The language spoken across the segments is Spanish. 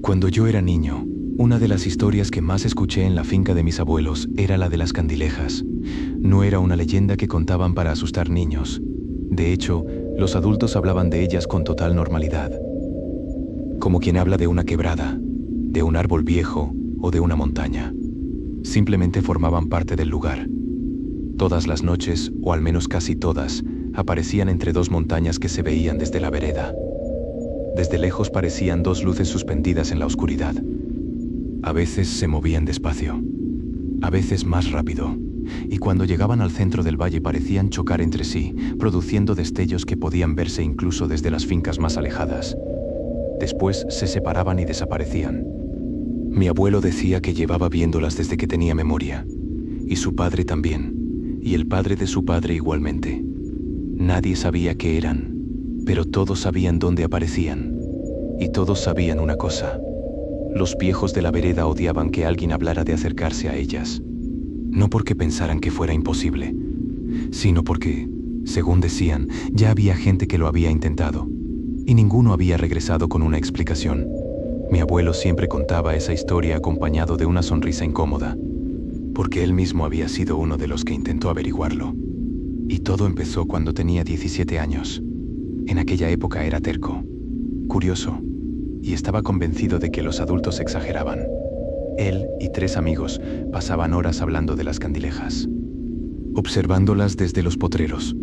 Cuando yo era niño, una de las historias que más escuché en la finca de mis abuelos era la de las candilejas. No era una leyenda que contaban para asustar niños. De hecho, los adultos hablaban de ellas con total normalidad. Como quien habla de una quebrada, de un árbol viejo o de una montaña. Simplemente formaban parte del lugar. Todas las noches, o al menos casi todas, aparecían entre dos montañas que se veían desde la vereda. Desde lejos parecían dos luces suspendidas en la oscuridad. A veces se movían despacio, a veces más rápido, y cuando llegaban al centro del valle parecían chocar entre sí, produciendo destellos que podían verse incluso desde las fincas más alejadas. Después se separaban y desaparecían. Mi abuelo decía que llevaba viéndolas desde que tenía memoria, y su padre también, y el padre de su padre igualmente. Nadie sabía qué eran, pero todos sabían dónde aparecían, y todos sabían una cosa. Los viejos de la vereda odiaban que alguien hablara de acercarse a ellas, no porque pensaran que fuera imposible, sino porque, según decían, ya había gente que lo había intentado, y ninguno había regresado con una explicación. Mi abuelo siempre contaba esa historia acompañado de una sonrisa incómoda, porque él mismo había sido uno de los que intentó averiguarlo. Y todo empezó cuando tenía 17 años. En aquella época era terco, curioso, y estaba convencido de que los adultos exageraban. Él y 3 amigos pasaban horas hablando de las candilejas, observándolas desde los potreros,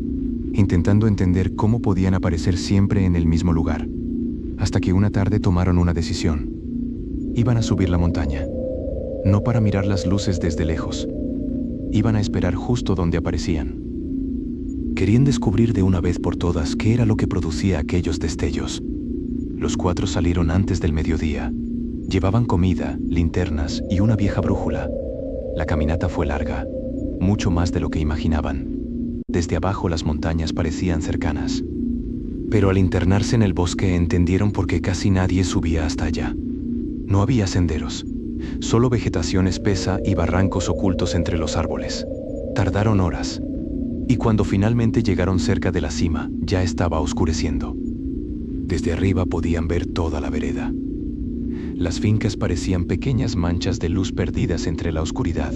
intentando entender cómo podían aparecer siempre en el mismo lugar, hasta que una tarde tomaron una decisión. Iban a subir la montaña, no para mirar las luces desde lejos, iban a esperar justo donde aparecían. Querían descubrir de una vez por todas qué era lo que producía aquellos destellos. Los 4 salieron antes del mediodía. Llevaban comida, linternas y una vieja brújula. La caminata fue larga, mucho más de lo que imaginaban. Desde abajo las montañas parecían cercanas. Pero al internarse en el bosque entendieron por qué casi nadie subía hasta allá. No había senderos, solo vegetación espesa y barrancos ocultos entre los árboles. Tardaron horas, y cuando finalmente llegaron cerca de la cima, ya estaba oscureciendo. Desde arriba podían ver toda la vereda. Las fincas parecían pequeñas manchas de luz perdidas entre la oscuridad.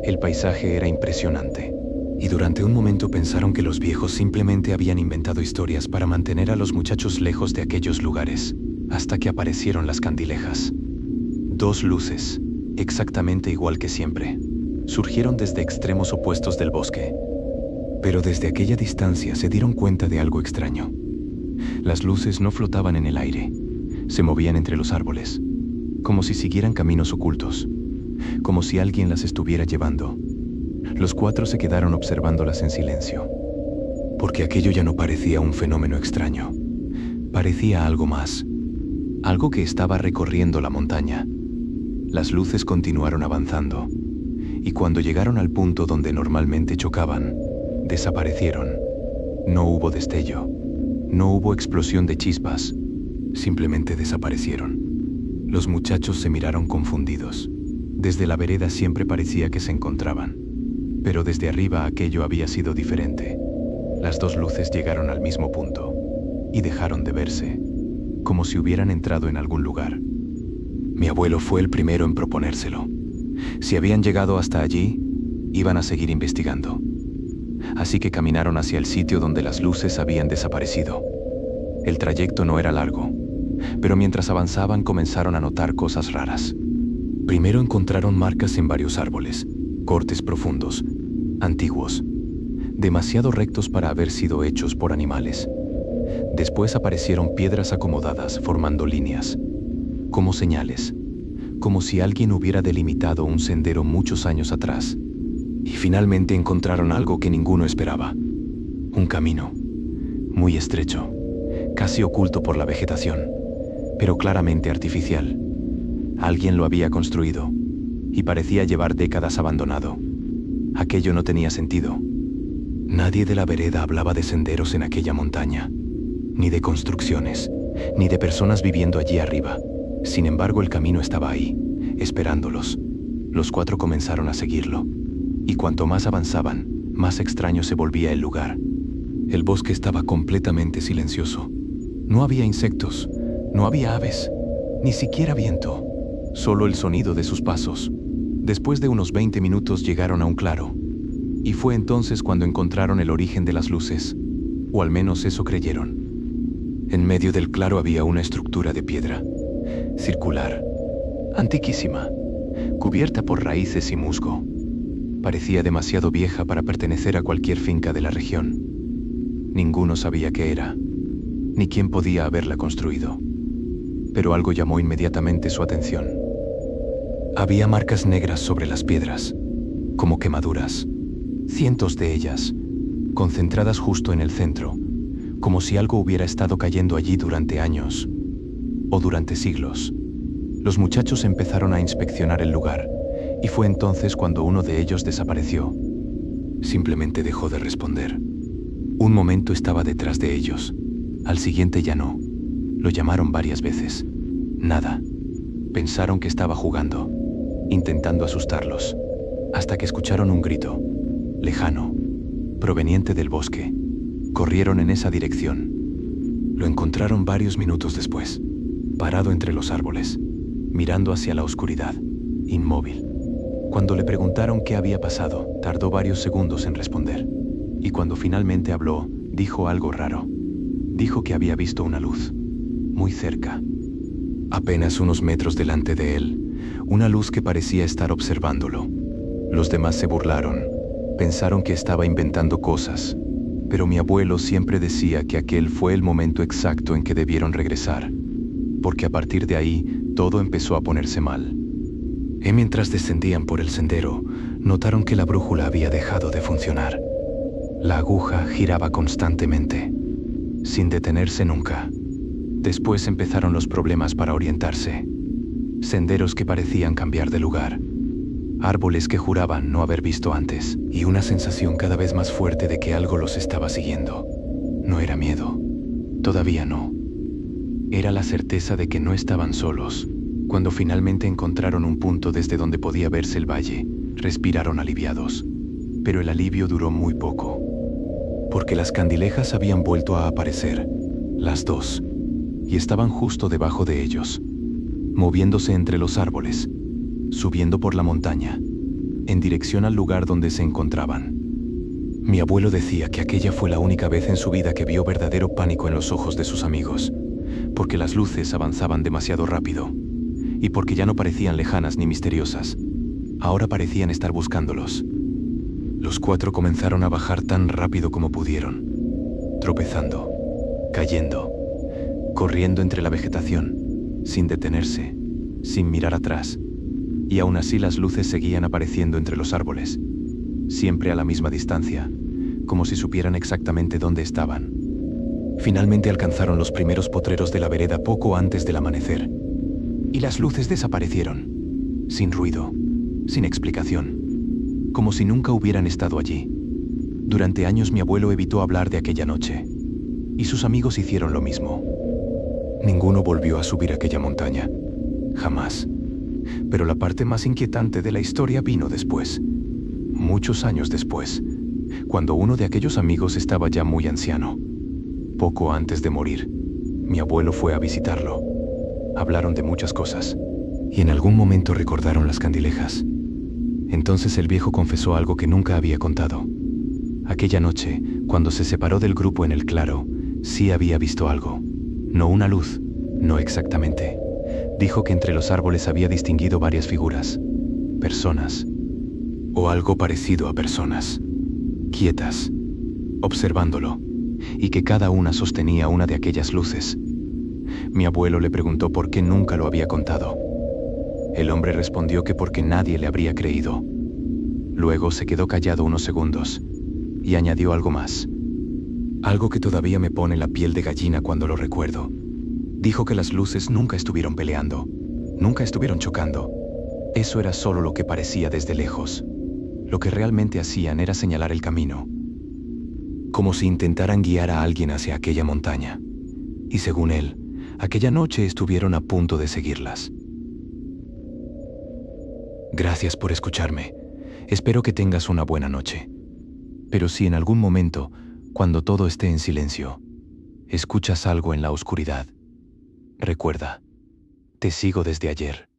El paisaje era impresionante, y durante un momento pensaron que los viejos simplemente habían inventado historias para mantener a los muchachos lejos de aquellos lugares, hasta que aparecieron las candilejas. 2 luces, exactamente igual que siempre, surgieron desde extremos opuestos del bosque. Pero desde aquella distancia se dieron cuenta de algo extraño. Las luces no flotaban en el aire, se movían entre los árboles, como si siguieran caminos ocultos, como si alguien las estuviera llevando. Los 4 se quedaron observándolas en silencio, porque aquello ya no parecía un fenómeno extraño, parecía algo más, algo que estaba recorriendo la montaña. Las luces continuaron avanzando, y cuando llegaron al punto donde normalmente chocaban, desaparecieron. No hubo destello, no hubo explosión de chispas, simplemente desaparecieron. Los muchachos se miraron confundidos. Desde la vereda siempre parecía que se encontraban, pero desde arriba aquello había sido diferente. Las 2 luces llegaron al mismo punto y dejaron de verse, como si hubieran entrado en algún lugar. Mi abuelo fue el primero en proponérselo. Si habían llegado hasta allí, iban a seguir investigando. Así que caminaron hacia el sitio donde las luces habían desaparecido. El trayecto no era largo, pero mientras avanzaban comenzaron a notar cosas raras. Primero encontraron marcas en varios árboles, cortes profundos, antiguos, demasiado rectos para haber sido hechos por animales. Después aparecieron piedras acomodadas formando líneas, como señales, como si alguien hubiera delimitado un sendero muchos años atrás. Y finalmente encontraron algo que ninguno esperaba. Un camino, muy estrecho, casi oculto por la vegetación, pero claramente artificial. Alguien lo había construido, y parecía llevar décadas abandonado. Aquello no tenía sentido. Nadie de la vereda hablaba de senderos en aquella montaña, ni de construcciones, ni de personas viviendo allí arriba. Sin embargo, el camino estaba ahí, esperándolos. Los 4 comenzaron a seguirlo. Y cuanto más avanzaban, más extraño se volvía el lugar. El bosque estaba completamente silencioso. No había insectos, no había aves, Ni siquiera viento, solo el sonido de sus pasos. Después de unos 20 minutos llegaron a un claro, y fue entonces cuando encontraron el origen de las luces, o al menos eso creyeron. En medio del claro había una estructura de piedra, circular, antiquísima, cubierta por raíces y musgo. Parecía demasiado vieja para pertenecer a cualquier finca de la región. Ninguno sabía qué era, ni quién podía haberla construido. Pero algo llamó inmediatamente su atención. Había marcas negras sobre las piedras, como quemaduras, cientos de ellas, concentradas justo en el centro, como si algo hubiera estado cayendo allí durante años, o durante siglos. Los muchachos empezaron a inspeccionar el lugar, y fue entonces cuando uno de ellos desapareció. Simplemente dejó de responder. Un momento estaba detrás de ellos, al siguiente ya no. Lo llamaron varias veces. Nada. Pensaron que estaba jugando, intentando asustarlos, hasta que escucharon un grito, lejano, proveniente del bosque. Corrieron en esa dirección. Lo encontraron varios minutos después, parado entre los árboles, mirando hacia la oscuridad, inmóvil. Cuando le preguntaron qué había pasado, tardó varios segundos en responder. Y cuando finalmente habló, dijo algo raro. Dijo que había visto una luz, muy cerca, apenas unos metros delante de él, una luz que parecía estar observándolo. Los demás se burlaron, pensaron que estaba inventando cosas, pero mi abuelo siempre decía que aquel fue el momento exacto en que debieron regresar, porque a partir de ahí todo empezó a ponerse mal. Y mientras descendían por el sendero, notaron que la brújula había dejado de funcionar. La aguja giraba constantemente, sin detenerse nunca. Después empezaron los problemas para orientarse. Senderos que parecían cambiar de lugar. Árboles que juraban no haber visto antes. Y una sensación cada vez más fuerte de que algo los estaba siguiendo. No era miedo. Todavía no. Era la certeza de que no estaban solos. Cuando finalmente encontraron un punto desde donde podía verse el valle, respiraron aliviados. Pero el alivio duró muy poco. Porque las candilejas habían vuelto a aparecer, las dos, y estaban justo debajo de ellos, moviéndose entre los árboles, subiendo por la montaña, en dirección al lugar donde se encontraban. Mi abuelo decía que aquella fue la única vez en su vida que vio verdadero pánico en los ojos de sus amigos, porque las luces avanzaban demasiado rápido, y porque ya no parecían lejanas ni misteriosas, ahora parecían estar buscándolos. Los cuatro comenzaron a bajar tan rápido como pudieron, tropezando, cayendo, corriendo entre la vegetación, sin detenerse, sin mirar atrás, y aún así las luces seguían apareciendo entre los árboles, siempre a la misma distancia, como si supieran exactamente dónde estaban. Finalmente alcanzaron los primeros potreros de la vereda poco antes del amanecer, y las luces desaparecieron, sin ruido, sin explicación, como si nunca hubieran estado allí. Durante años mi abuelo evitó hablar de aquella noche, y sus amigos hicieron lo mismo. Ninguno volvió a subir aquella montaña, jamás. Pero la parte más inquietante de la historia vino después, muchos años después, cuando uno de aquellos amigos estaba ya muy anciano. Poco antes de morir, mi abuelo fue a visitarlo. Hablaron de muchas cosas, y en algún momento recordaron las candilejas. Entonces el viejo confesó algo que nunca había contado. Aquella noche, cuando se separó del grupo en el claro, sí había visto algo. No una luz, no exactamente. Dijo que entre los árboles había distinguido varias figuras, personas, o algo parecido a personas, quietas, observándolo, y que cada una sostenía una de aquellas luces. Mi abuelo le preguntó por qué nunca lo había contado. El hombre respondió que porque nadie le habría creído. Luego se quedó callado unos segundos y añadió algo más. Algo que todavía me pone la piel de gallina cuando lo recuerdo. Dijo que las luces nunca estuvieron peleando, nunca estuvieron chocando. Eso era solo lo que parecía desde lejos. Lo que realmente hacían era señalar el camino, como si intentaran guiar a alguien hacia aquella montaña. Y según él, aquella noche estuvieron a punto de seguirlas. Gracias por escucharme. Espero que tengas una buena noche. Pero si en algún momento, cuando todo esté en silencio, escuchas algo en la oscuridad, recuerda, Te sigo desde ayer.